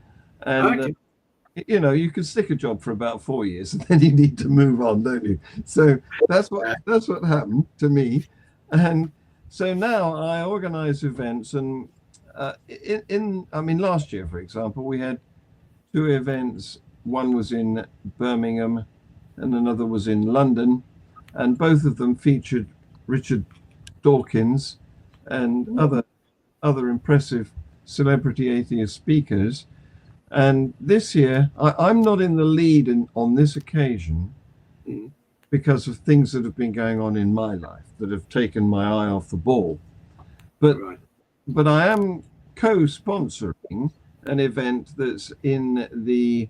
And, you can stick a job for about 4 years and then you need to move on, don't you? So that's what happened to me. And so now I organize events, and last year, for example, we had 2 events. One was in Birmingham and another was in London, and both of them featured Richard Dawkins and other impressive celebrity atheist speakers. And this year, I'm not in the lead on this occasion, because of things that have been going on in my life that have taken my eye off the ball. But I am co-sponsoring an event that's in the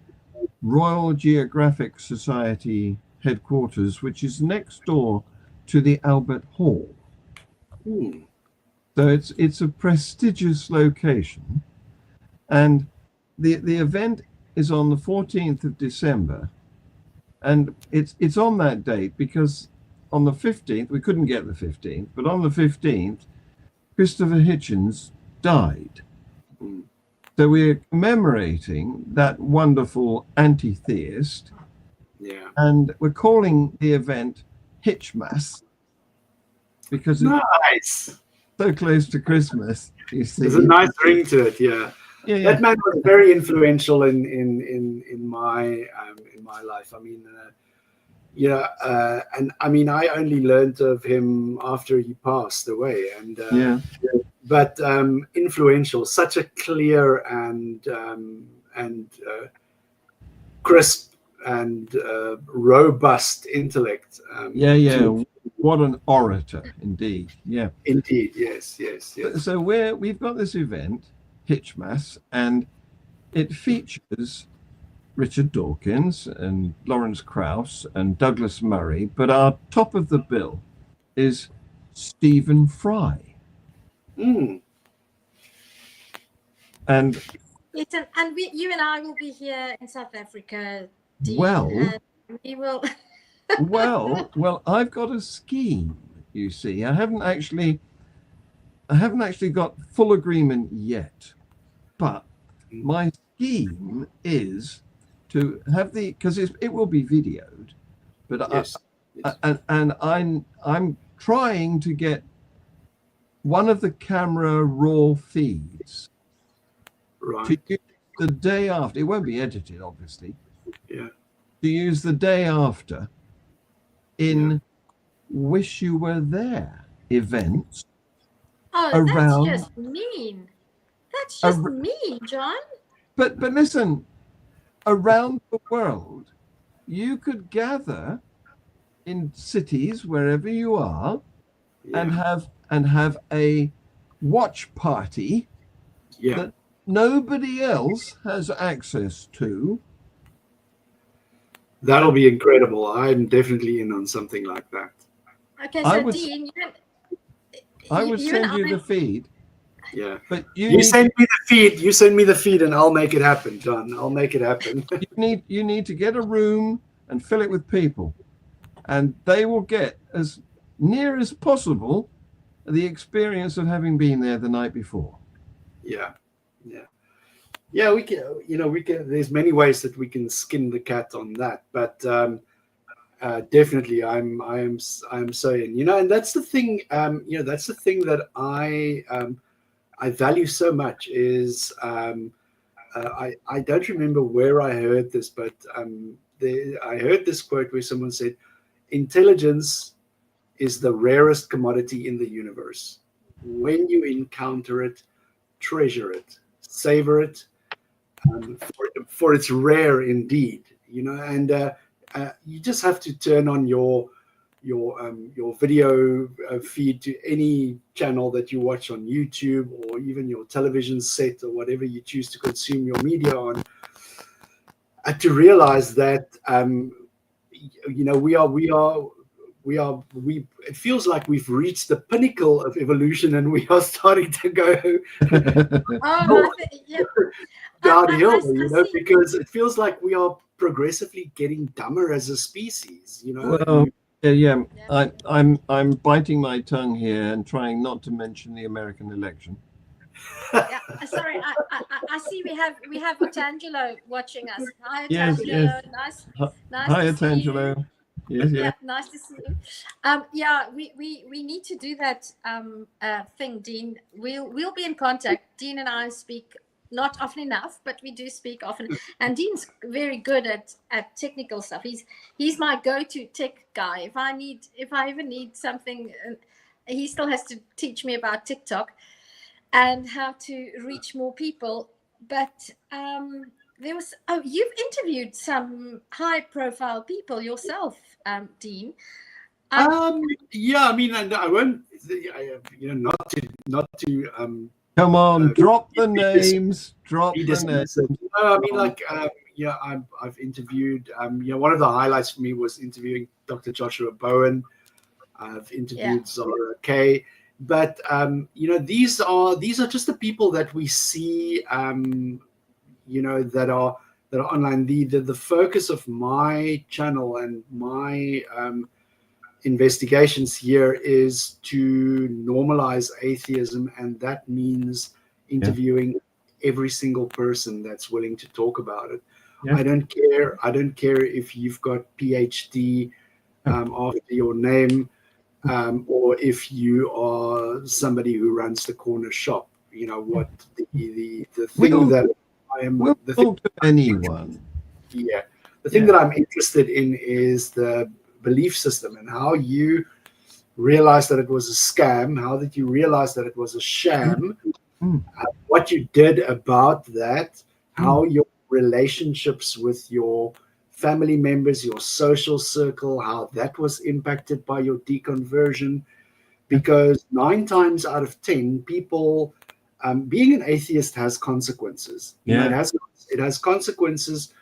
Royal Geographic Society headquarters, which is next door to the Albert Hall. So it's a prestigious location, and the event is on the 14th of December. And it's on that date because on the 15th, we couldn't get the 15th, but on the 15th, Christopher Hitchens died. So we're commemorating that wonderful anti-theist. And we're calling the event Hitchmas, because it's so close to Christmas, you see. There's a nice ring to it, That man was very influential in my life. I mean, you know, and I mean, I only learned of him after he passed away, and Yeah. but influential, such a clear and crisp and robust intellect. Yeah. What an orator, indeed. Yeah. Indeed, yes. So we've got this event, Hitchmas, and it features Richard Dawkins and Lawrence Krauss and Douglas Murray, but our top of the bill is Stephen Fry. Mm. and And you and I will be here in South Africa, Dean, well, and we will. well, I've got a scheme. You see, I haven't actually got full agreement yet, but my scheme is to have because it will be videoed, but Yes. I'm trying to get one of the camera raw feeds Right. to use the day after. It won't be edited, obviously. Yeah. To use the day after in Wish You Were There events. Oh, around, that's just mean. That's just mean, John. But listen, around the world, you could gather in cities wherever you are and have a watch party that nobody else has access to. That'll be incredible. I'm definitely in on something like that. Okay, so Dean, I would send you the feed. Yeah, but you send me the feed. You send me the feed, and I'll make it happen, John. I'll make it happen. you need to get a room and fill it with people, and they will get as near as possible the experience of having been there the night before. Yeah. We can. There's many ways that we can skin the cat on that, but definitely, I'm saying, and that's the thing. That's the thing that I value so much is I don't remember where I heard this, but I heard this quote where someone said, "Intelligence is the rarest commodity in the universe. When you encounter it, treasure it, savor it, for it's rare indeed." And you just have to turn on your video feed to any channel that you watch on YouTube, or even your television set, or whatever you choose to consume your media on, to realize that it feels like we've reached the pinnacle of evolution, and we are starting to go downhill, because it feels like we are progressively getting dumber as a species. Well, I'm biting my tongue here and trying not to mention the American election. Sorry, I see we have Otangelo watching us. Hi, Otangelo. Yes. Nice Hi, Otangelo. Yeah, nice to see you. We need to do that thing, Dean. We'll be in contact. Dean and I speak not often enough, but we do speak often. And Dean's very good at technical stuff. He's my go-to tech guy. If I ever need something, he still has to teach me about TikTok and how to reach more people. But you've interviewed some high-profile people yourself, Dean. Yeah, I mean, I won't, not to. Come on, drop the names. Drop the names. No, I mean, I've interviewed. One of the highlights for me was interviewing Dr. Joshua Bowen. I've interviewed Zara Kay. But these are just the people that we see, that are online. The focus of my channel and my investigations here is to normalize atheism, and that means interviewing every single person that's willing to talk about it. I don't care if you've got PhD after your name, or if you are somebody who runs the corner shop. What the thing that I am. We'll talk to anyone. The thing that I'm interested in is the belief system and how you realized that it was a scam, how did you realize that it was a sham, what you did about that, how your relationships with your family members, your social circle, how that was impacted by your deconversion. Because 9 times out of 10 people, being an atheist has consequences. You know, it has consequences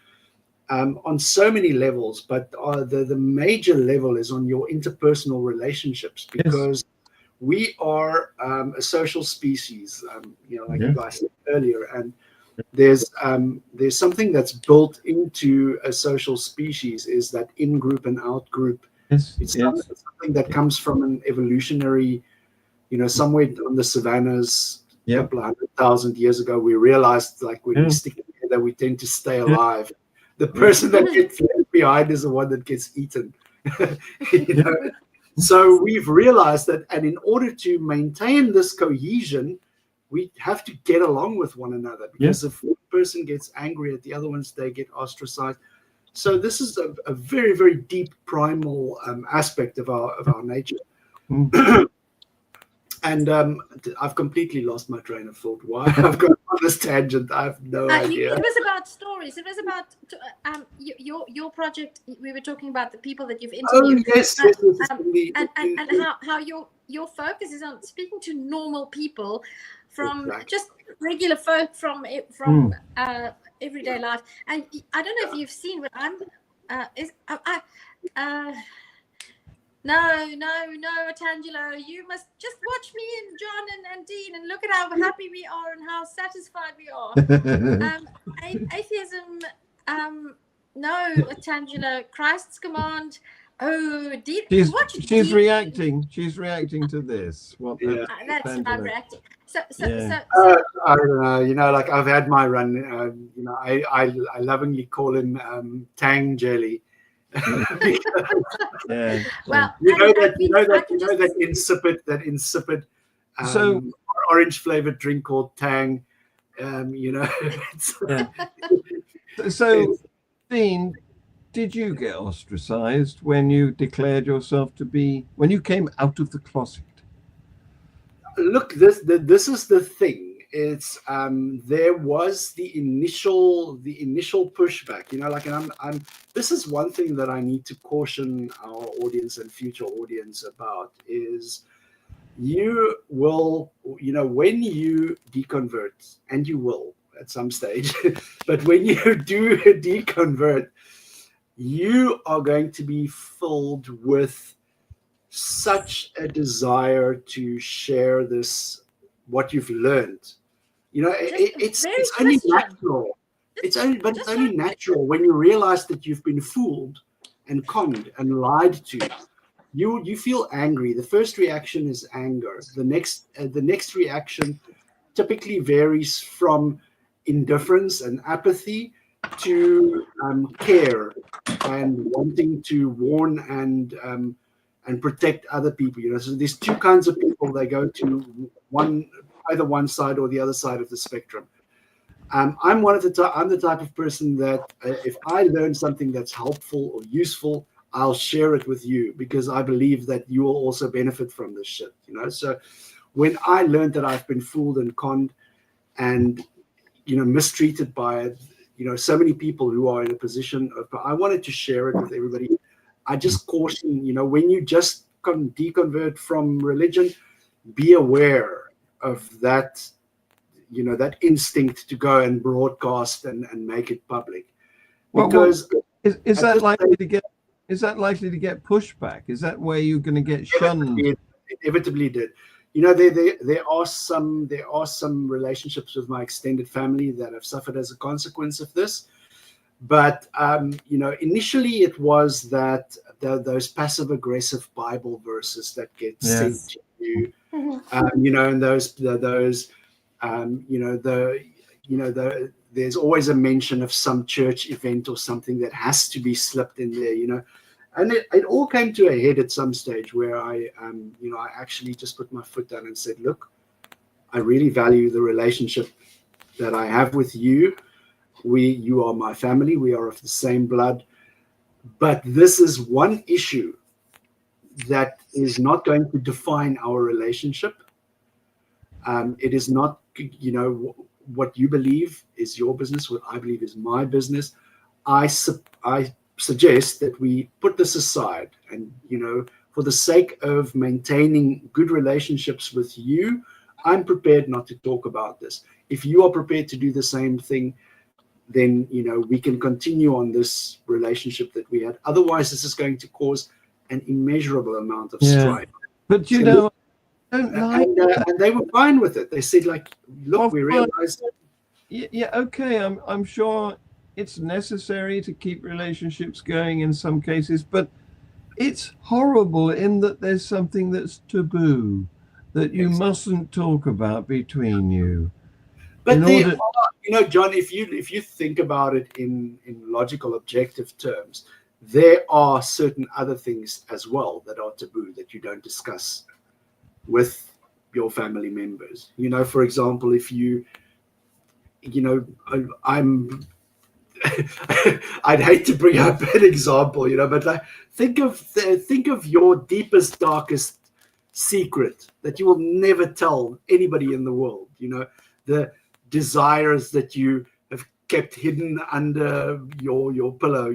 on so many levels, but the major level is on your interpersonal relationships, because we are a social species, you know, like you guys said earlier, and there's something that's built into a social species, is that in-group and out-group. It's something that comes from an evolutionary, you know, somewhere on the savannas a couple of 100,000 years ago, we realized, like, when we stick together, we tend to stay alive. The person that gets left behind is the one that gets eaten. You know? So we've realized that, and in order to maintain this cohesion, we have to get along with one another, because if one person gets angry at the other ones, they get ostracized. So this is a very, very deep primal aspect of our nature. And I've completely lost my train of thought. Why I've gone on this tangent, I have no idea. It was about stories. It was about your project. We were talking about the people that you've interviewed. Oh yes, and how your focus is on speaking to normal people, from just regular folk from everyday life. And I don't know if you've seen, but No, Tangelo, you must just watch me and John and Dean, and look at how happy we are and how satisfied we are. Atheism, no, Tangelo, Christ's command. Oh, Dean, she's reacting. She's reacting to this. That's I'm reacting. So, I don't know. You know, like, I've had my run. You know, I lovingly call him Tang Jelly. Well, you know that insipid orange flavored drink called Tang. You know. So, Dean, did you get ostracized when you declared yourself to be, when you came out of the closet? Look, this is the thing. It's there was the initial pushback, you know, like, and I'm this is one thing that I need to caution our audience and future audience about, is you will, you know, when you deconvert, and you will at some stage, but when you do deconvert, you are going to be filled with such a desire to share this, what you've learned. You know, it's only natural. It's only natural when you realize that you've been fooled and conned and lied to. You feel angry. The first reaction is anger. The next reaction typically varies from indifference and apathy to care and wanting to warn and protect other people. You know, so there's two kinds of people. They go to either one side or the other side of the spectrum. I'm the type of person that if I learn something that's helpful or useful, I'll share it with you, because I believe that you will also benefit from this shit. You know, so when I learned that I've been fooled and conned and, you know, mistreated by, you know, so many people who are in a position of, I wanted to share it with everybody. I just caution, you know, when you just deconvert from religion, be aware of that, you know, that instinct to go and broadcast and make it public. Because is that likely to get pushback? Is that where you're going to get shunned? It inevitably did. You know, there are some relationships with my extended family that have suffered as a consequence of this. But you know, initially it was that those passive aggressive Bible verses that get sent to you, you know, and there's always a mention of some church event or something that has to be slipped in there, you know. And it all came to a head at some stage where I actually just put my foot down and said, look, I really value the relationship that I have with you. You are my family. We are of the same blood. But this is one issue that is not going to define our relationship. It is not, what you believe is your business, what I believe is my business. I suggest that we put this aside and, for the sake of maintaining good relationships with you, I'm prepared not to talk about this. If you are prepared to do the same thing, then, we can continue on this relationship that we had. Otherwise, this is going to cause an immeasurable amount of strife. But and they were fine with it. They said, like, look, we realized. Yeah, okay. I'm sure it's necessary to keep relationships going in some cases, but it's horrible in that there's something that's taboo that you mustn't talk about between you. But John, if you think about it in logical, objective terms, there are certain other things as well that are taboo that you don't discuss with your family members. For example, if I'd hate to bring up an example, but think of your deepest, darkest secret that you will never tell anybody in the world. The desires that you have kept hidden under your pillow.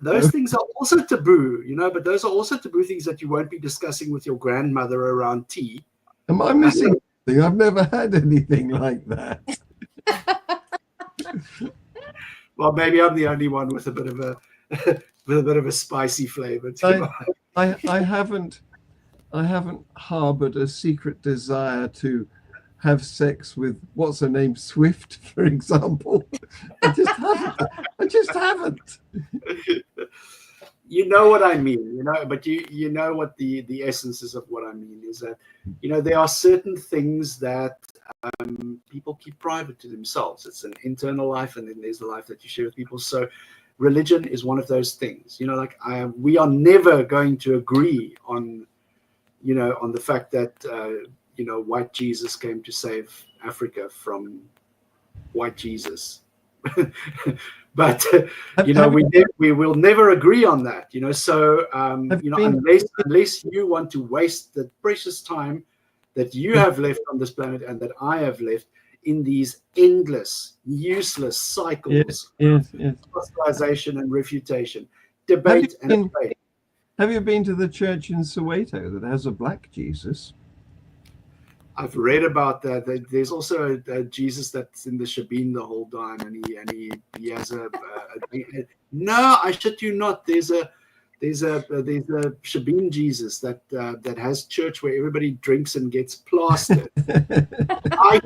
Those things are also taboo. But those are also taboo things that you won't be discussing with your grandmother around tea. Am I missing anything? I've never had anything like that. Well, maybe I'm the only one with a bit of a spicy flavor to I haven't harbored a secret desire to have sex with what's her name, Swift, for example. I just haven't. You know what I mean, but you know what the essence is of what I mean is that, there are certain things that people keep private to themselves. It's an internal life, and then there's the life that you share with people. So religion is one of those things, we are never going to agree on the fact that, white Jesus came to save Africa from white Jesus. But we will never agree on that. So unless you want to waste the precious time that you have left on this planet and that I have left in these endless, useless cycles of hostilization and refutation, debate and debate. Have you been to the church in Soweto that has a black Jesus? I've read about that. There's also a Jesus that's in the shebeen the whole time, and he has a no, I shit you not. There's a shebeen Jesus that has church where everybody drinks and gets plastered. I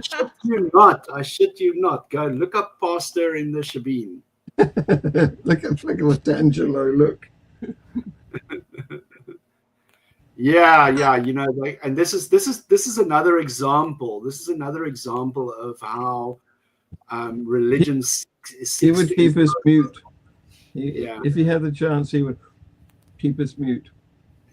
shit you not. Go look up pastor in the shebeen. look at Angelo. Look. Yeah, and this is another example. This is another example of how religion. He would keep us mute. If he had the chance, he would keep us mute.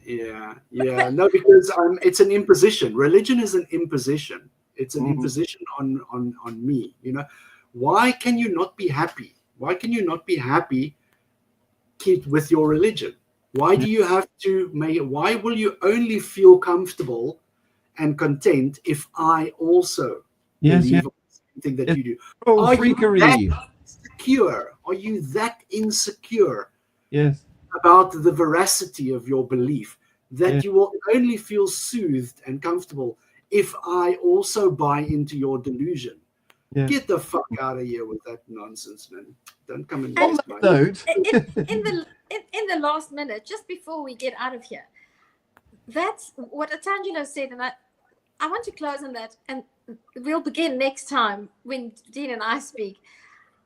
Yeah. No, because it's an imposition. Religion is an imposition. It's an imposition on me. Why can you not be happy? Why can you not be happy, kid, with your religion? Why do you have to why will you only feel comfortable and content if I also believe something that you do? Are freakery. You that insecure? Are you that insecure about the veracity of your belief that you will only feel soothed and comfortable if I also buy into your delusion? Get the fuck out of here with that nonsense, man. Don't come and waste my note. In the last minute, just before we get out of here, that's what Atangelo said, and I want to close on that, and we'll begin next time when Dean and I speak.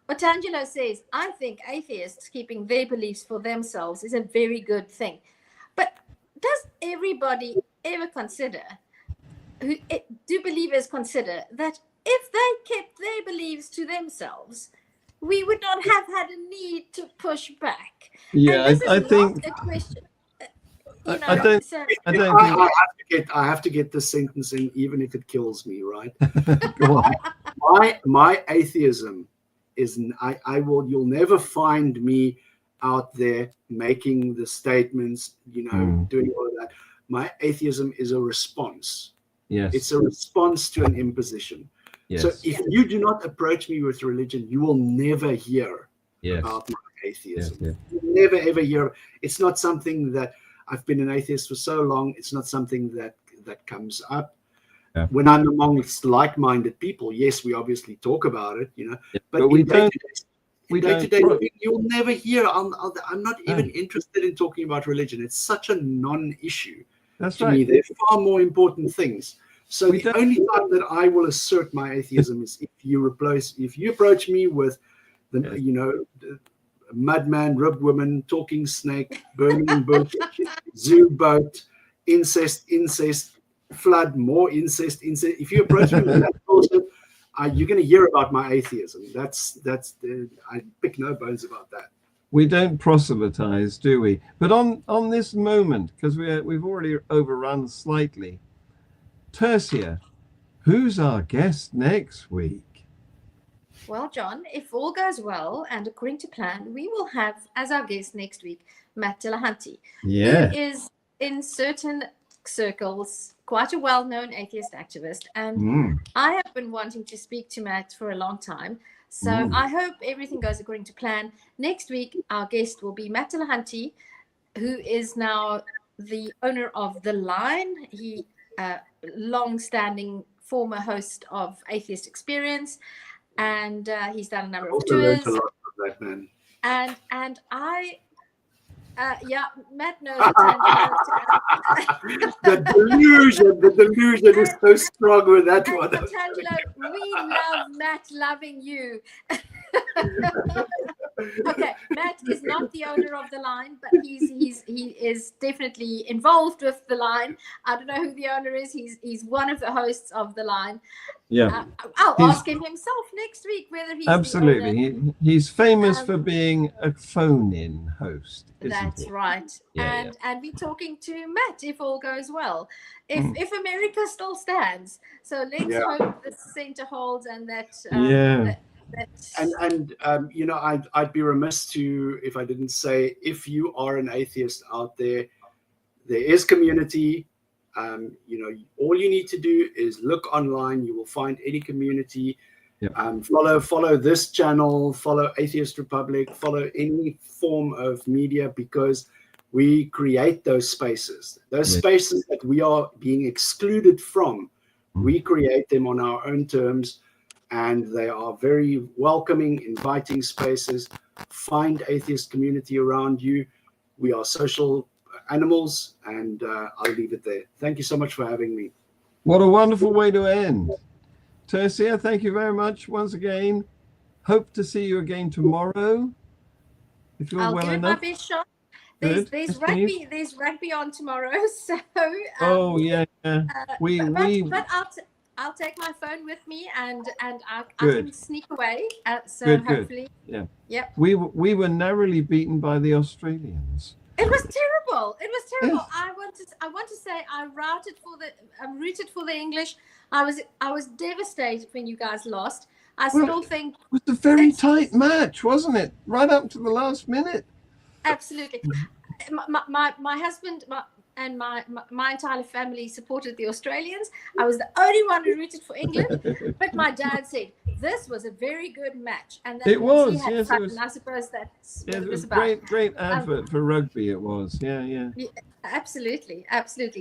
Atangelo says, I think atheists keeping their beliefs for themselves is a very good thing. But does everybody ever consider, do believers consider that if they kept their beliefs to themselves, we would not have had a need to push back? Yeah, I think. A question. I don't think. I have to get this sentence in, even if it kills me. Right? Go on. My atheism is. You'll never find me out there making the statements, doing all of that. My atheism is a response. Yes. It's a response to an imposition. Yes. So if you do not approach me with religion, you will never hear about my atheism. Yes. You'll never, ever hear. It's not something that I've been an atheist for so long. It's not something that comes up. Yeah. When I'm amongst like-minded people, yes, we obviously talk about it, but we don't. Day-to-day living, you'll never hear. I'm not even interested in talking about religion. It's such a non-issue. That's to right. me. There are far more important things. So the only time that I will assert my atheism is if you approach me with the madman, rib woman, talking snake, burning bush, zoo boat, incest, flood, more incest. If you approach me with that bullshit, you're going to hear about my atheism. I pick no bones about that. We don't proselytize, do we? But on this moment, because we've already overrun slightly, Tercia, who's our guest next week? Well, John, if all goes well and according to plan, we will have as our guest next week Matt Delahanty. Yeah. He is in certain circles quite a well-known atheist activist, and I have been wanting to speak to Matt for a long time. So I hope everything goes according to plan. Next week, our guest will be Matt Delahanty, who is now the owner of The Line. He long-standing former host of Atheist Experience, and he's done a number of tours. A lot from that man. And I, Matt knows the delusion is so strong with that one. Tangelo, we love Matt loving you. Okay, Matt is not the owner of The Line, but he is definitely involved with The Line. I don't know who the owner is. He's one of the hosts of The Line. Yeah, I'll ask him himself next week whether he's absolutely. The owner. He's famous for being a phone-in host. That's he? Right. Yeah, and we're talking to Matt if all goes well. If America still stands. So let's hope the center holds and that. I'd be remiss if I didn't say, if you are an atheist out there, there is community. All you need to do is look online. You will find any community. Follow this channel, follow Atheist Republic, follow any form of media, because we create those spaces. Those spaces that we are being excluded from, we create them on our own terms, and they are very welcoming, inviting spaces. Find atheist community around you. We are social animals, and I'll leave it there. Thank you so much for having me. What a wonderful way to end. Tercia, thank you very much once again. Hope to see you again tomorrow. If you're I'll well give it enough. my best shot. Good. There's rugby on tomorrow, so. But I'll take my phone with me, and I can sneak away. So hopefully. Good. Yeah. Yep. We were narrowly beaten by the Australians. It was terrible. Yes. I want to say I'm rooted for the English. I was devastated when you guys lost. Still think it was a very tight match, wasn't it? Right up to the last minute. Absolutely. My husband and my entire family supported the Australians. I was the only one who rooted for England, but my dad said this was a very good match, and that it was. Yes, it was. And I suppose that's what it was about. Great advert for rugby. It was. Yeah. Absolutely.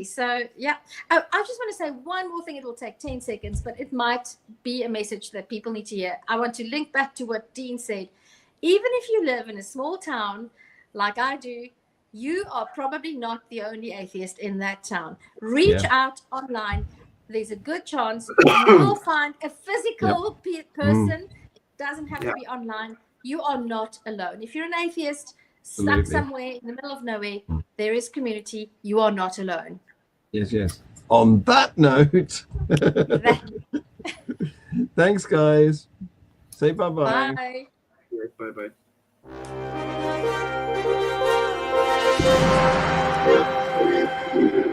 So yeah. Oh, I just want to say one more thing. It will take 10 seconds, but it might be a message that people need to hear. I want to link back to what Dean said. Even if you live in a small town like I do, you are probably not the only atheist in that town. Reach out online. There's a good chance you will find a physical person. It doesn't have to be online. You are not alone. If you're an atheist stuck somewhere in the middle of nowhere, there is community. You are not alone. Yes. On that note, thanks, guys. Say bye-bye. Bye. Bye-bye. Thank you.